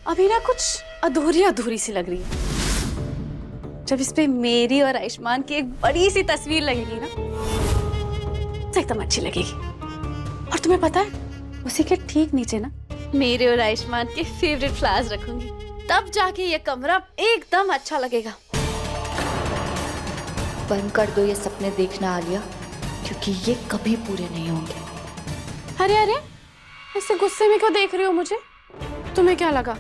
अभी ना कुछ अधूरी अधूरी सी लग रही है। जब इस पे मेरी और आयुष्मान की एक बड़ी सी तस्वीर लगेगी ना तो एकदम अच्छी लगेगी। और तुम्हें पता है उसी के ठीक नीचे ना मेरे और आयुष्मान के फेवरेट फ्लावर्स रखूंगी, तब जाके ये कमरा एकदम अच्छा लगेगा। बंद कर दो ये सपने देखना आलिया, क्योंकि ये कभी पूरे नहीं होंगे। अरे अरे, ऐसे गुस्से में क्यों देख रही हो मुझे? तुम्हें क्या लगा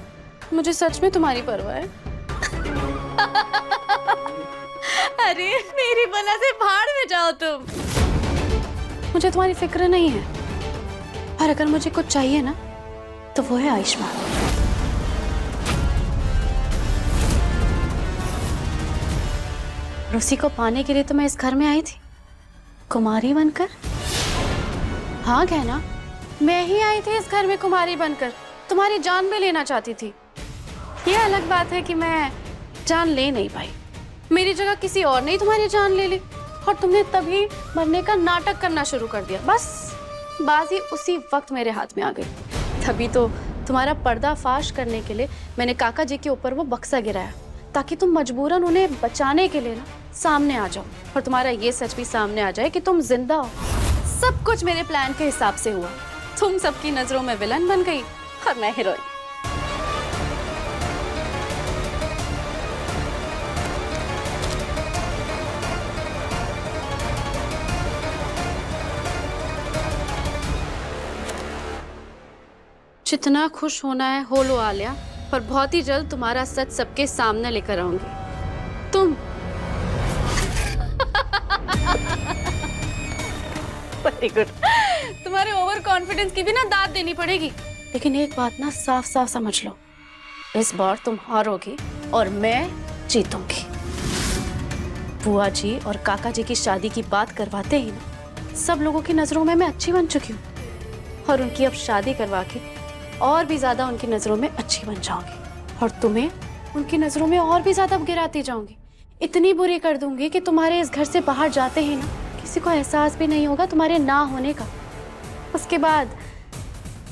मुझे सच में तुम्हारी परवाह है? अरे मेरी बला से भाड़ में जाओ तुम। मुझे तुम्हारी फिक्र नहीं है, और अगर मुझे कुछ चाहिए ना तो वो है आयुष्मान। उसी को पाने के लिए तो मैं इस घर में आई थी, कुमारी बनकर। हाँ कहना, मैं ही आई थी इस घर में कुमारी बनकर, तुम्हारी जान भी लेना चाहती थी। ये अलग बात है कि मैं जान ले नहीं पाई, मेरी जगह किसी और ने तुम्हारी जान ले ली, और तुमने तभी मरने का नाटक करना शुरू कर दिया। बस बाजी उसी वक्त मेरे हाथ में आ गई। तभी तो तुम्हारा पर्दाफाश करने के लिए मैंने काका जी के ऊपर वो बक्सा गिराया, ताकि तुम मजबूरन उन्हें बचाने के लिए ना सामने आ जाओ, और तुम्हारा ये सच भी सामने आ जाए कि तुम जिंदा हो। सब कुछ मेरे प्लान के हिसाब से हुआ। तुम सबकी नजरों में विलन बन गई और मैं हीरोइन। जितना खुश होना है हो लो आलिया, पर बहुत ही जल्द तुम्हारा सच सबके सामने लेकर आऊंगी। तुम वेरी गुड। तुम्हारे ओवर कॉन्फिडेंस की भी ना दाद देनी पड़ेगी, लेकिन एक बात ना साफ साफ समझ लो, इस बार तुम हारोगी और मैं जीतूंगी। बुआ जी और काका जी की शादी की बात करवाते ही ना सब लोगों की नजरों में मैं अच्छी बन चुकी हूँ, और उनकी अब शादी करवा के और भी ज्यादा उनकी नजरों में अच्छी बन जाऊंगी, और तुम्हें उनकी नजरों में और भी ज्यादा गिराती जाऊंगी। इतनी बुरी कर दूंगी कि तुम्हारे इस घर से बाहर जाते ही ना किसी को एहसास भी नहीं होगा तुम्हारे ना होने का। उसके बाद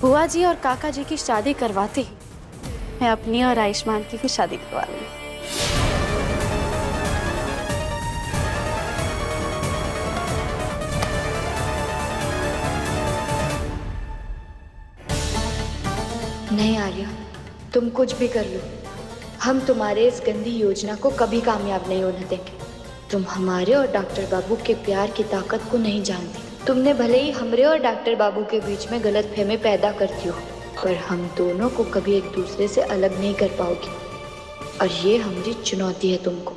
बुआ जी और काका जी की शादी करवाते ही मैं अपनी और आयुष्मान की भी शादी करवा लूंगी। नहीं आलिया, तुम कुछ भी कर लो, हम तुम्हारे इस गंदी योजना को कभी कामयाब नहीं होने देंगे। तुम हमारे और डॉक्टर बाबू के प्यार की ताकत को नहीं जानती। तुमने भले ही हमरे और डॉक्टर बाबू के बीच में गलतफहमी पैदा करती हो, पर हम दोनों को कभी एक दूसरे से अलग नहीं कर पाओगी, और ये हमारी चुनौती है तुमको।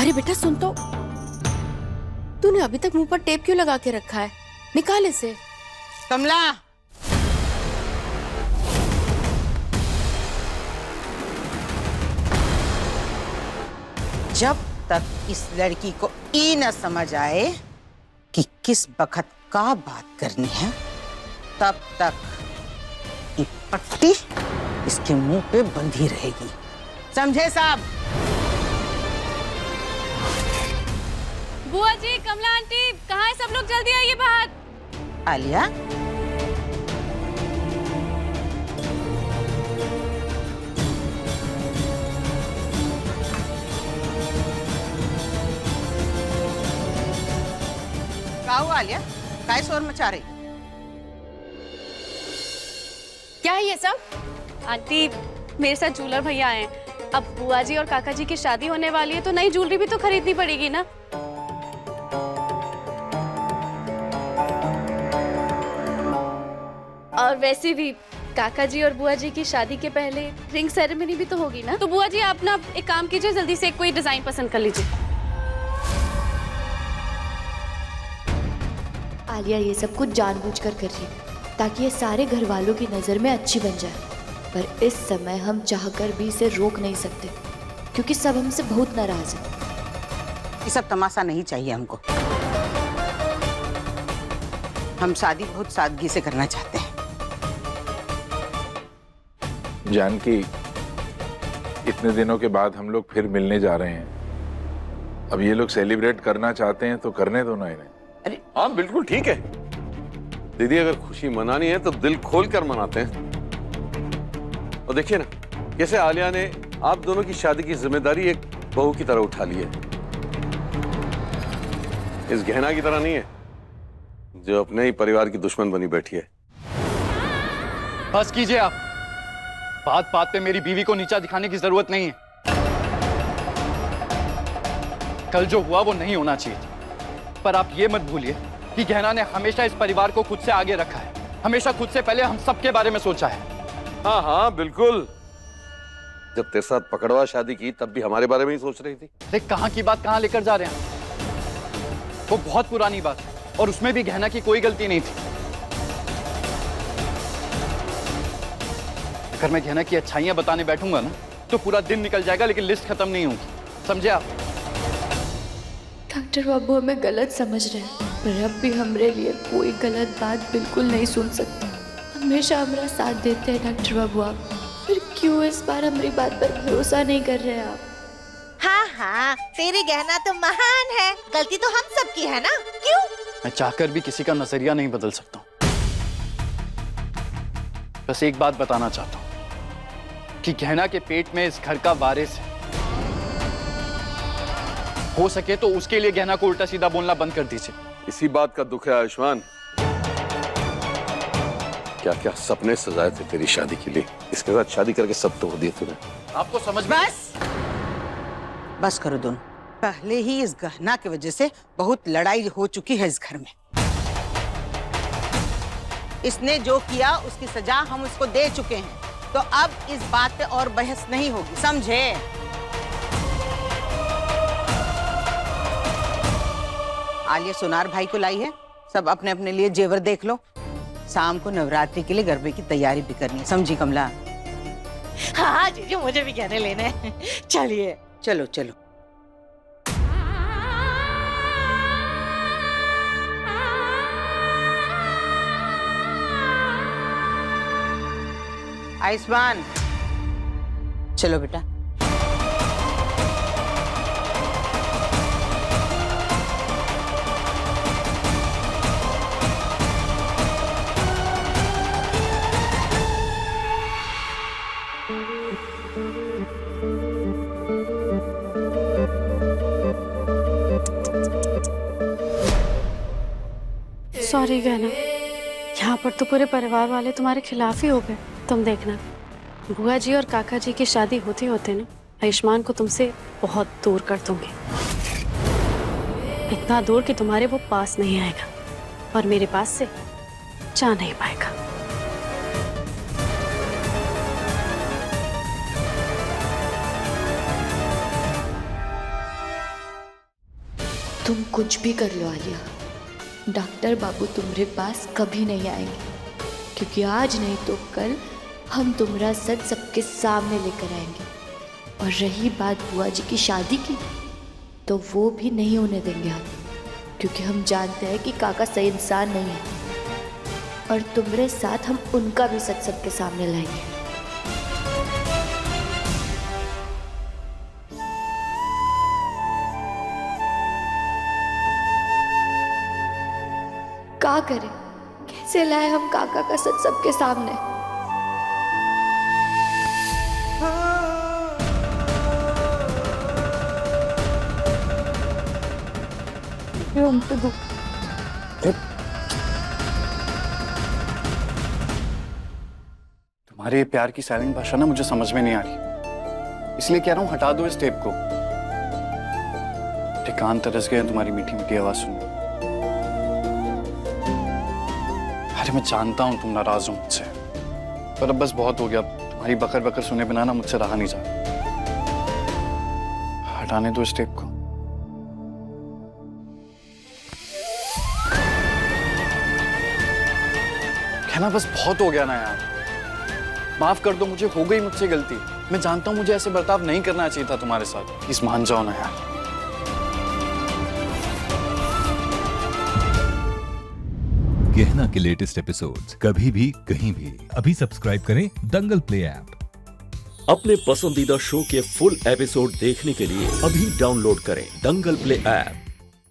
अरे बेटा सुन तो, तूने अभी तक मुंह पर टेप क्यों लगा के रखा है? निकाल इसे। कमला, जब तक इस लड़की को ये न समझ आए कि किस बखत का बात करनी है, तब तक ये पट्टी इसके मुंह पे बंधी रहेगी। समझे साहब? बुआ जी, कमला आंटी, कहाँ है सब लोग? जल्दी आइए बाहर। आलिया, क्या हुआ आलिया? काय शोर मचा रही? क्या है ये सब? आंटी, मेरे साथ जूलर भैया आए हैं। अब बुआ जी और काका जी की शादी होने वाली है तो नई ज्वेलरी भी तो खरीदनी पड़ेगी ना। और वैसे भी काका जी और बुआ जी की शादी के पहले रिंग सेरेमनी भी तो होगी ना। तो बुआ जी आप ना एक काम कीजिए, जल्दी से कोई डिजाइन पसंद कर लीजिए। आलिया ये सब कुछ जानबूझकर कर रही है ताकि ये सारे घर वालों की नज़र में अच्छी बन जाए, पर इस समय हम चाहकर भी इसे रोक नहीं सकते क्योंकि सब हमसे बहुत नाराज हैं। ये सब तमाशा नहीं चाहिए हमको। हम शादी बहुत सादगी से करना चाहते हैं। जानकी, इतने दिनों के बाद हम लोग फिर मिलने जा रहे हैं। अब ये लोग सेलिब्रेट करना चाहते हैं तो करने दो ना इन्हें। अरे हाँ बिल्कुल ठीक है दीदी, अगर खुशी मनानी है तो दिल खोल कर मनाते हैं। और देखिए ना कैसे आलिया ने आप दोनों की शादी की जिम्मेदारी एक बहू की तरह उठा ली है। इस गहना की तरह नहीं है जो अपने ही परिवार की दुश्मन बनी बैठी है। बस कीजिए आप, बात बात पे मेरी बीवी को नीचा दिखाने की जरूरत नहीं है। कल जो हुआ वो नहीं होना चाहिए, पर आप ये मत भूलिए कि गहना ने हमेशा इस परिवार को खुद से आगे रखा है, हमेशा खुद से पहले हम सबके बारे में सोचा है। हाँ हाँ बिल्कुल, जब तेरे साथ पकड़वा शादी की तब भी हमारे बारे में ही सोच रही थी। देख कहाँ की बात कहाँ लेकर जा रहे हैं, वो बहुत पुरानी बात है और उसमें भी गहना की कोई गलती नहीं थी। अगर मैं गहना की अच्छाइयां बताने बैठूंगा ना तो पूरा दिन निकल जाएगा लेकिन लिस्ट खत्म नहीं होगी, समझे आप? डॉक्टर बाबू हमें गलत समझ रहे हैं, पर अब भी हमारे लिए कोई गलत बात बिल्कुल नहीं सुन सकते। हमेशा हमारा साथ देते हैं डॉक्टर बाबू आप, फिर क्यों इस बार हमारी बात पर भरोसा नहीं कर रहे हैं आप? हाँ हाँ, तेरी गहना तो महान है, गलती तो हम सब की है ना, क्यों? मैं चाहकर भी किसी का नजरिया नहीं बदल सकता। बस एक बात बताना चाहता हूँ कि गहना के पेट में इस घर का वारिस है। हो सके तो उसके लिए गहना को उल्टा सीधा बोलना बंद कर दीजिए। इसी बात का दुख है आयुष्मान, क्या क्या सपने सजाए थे तेरी शादी के लिए, इसके साथ शादी करके सब तोड़ दिए तूने। आपको समझ में बस करो दोनों। पहले ही इस गहना की वजह से बहुत लड़ाई हो चुकी है इस घर में। इसने जो किया उसकी सजा हम उसको दे चुके हैं, तो अब इस बात पे और बहस नहीं होगी, समझे? आलिया सुनार भाई को लाई है, सब अपने अपने लिए जेवर देख लो। शाम को नवरात्रि के लिए गरबे की तैयारी भी करनी है, समझी कमला? हाँ जीजू, मुझे भी गहने लेने हैं, चलिए। चलो चलो। आयुष्मान, चलो बेटा। सॉरी गहना, यहाँ पर तो पूरे परिवार वाले तुम्हारे खिलाफ ही हो गए। तुम देखना, बुआ जी और काका जी की शादी होते होते ना आयुष्मान को तुमसे बहुत दूर कर दूंगी, इतना दूर कि तुम्हारे वो पास नहीं आएगा और मेरे पास से जा नहीं पाएगा। तुम कुछ भी कर लो आलिया, डॉक्टर बाबू तुम्हारे पास कभी नहीं आएंगे, क्योंकि आज नहीं तो कल हम तुम्हारा सच सबके सामने लेकर आएंगे। और रही बात बुआ जी की शादी की, तो वो भी नहीं होने देंगे हम, क्योंकि हम जानते हैं कि काका सही इंसान नहीं है, और तुम्हारे साथ हम उनका भी सच सबके सामने लाएंगे। क्या करें, कैसे लाए हम काका का सच सबके सामने? तुम्हारे प्यार की साइलेंट भाषा ना मुझे समझ में नहीं आ रही, इसलिए कह रहा हूं हटा दो इस टेप को। मेरे कान तरस गए तुम्हारी मीठी मीठी आवाज सुन। अरे मैं जानता हूं तुम नाराज हो मुझसे, पर अब बस बहुत हो गया, तुम्हारी बकर बकर सुने बिना ना मुझसे रहा नहीं जाता। हटाने दो इस टेप को। कहना बस बहुत हो गया ना यार, माफ कर दो मुझे, हो गई मुझसे गलती। मैं जानता हूं मुझे ऐसे बर्ताव नहीं करना चाहिए था तुम्हारे साथ, प्लीज मान जाओ ना यार। गहना के लेटेस्ट एपिसोड्स कभी भी कहीं भी अभी सब्सक्राइब करें दंगल प्ले ऐप। अपने पसंदीदा शो के फुल एपिसोड देखने के लिए अभी डाउनलोड करें दंगल प्ले ऐप।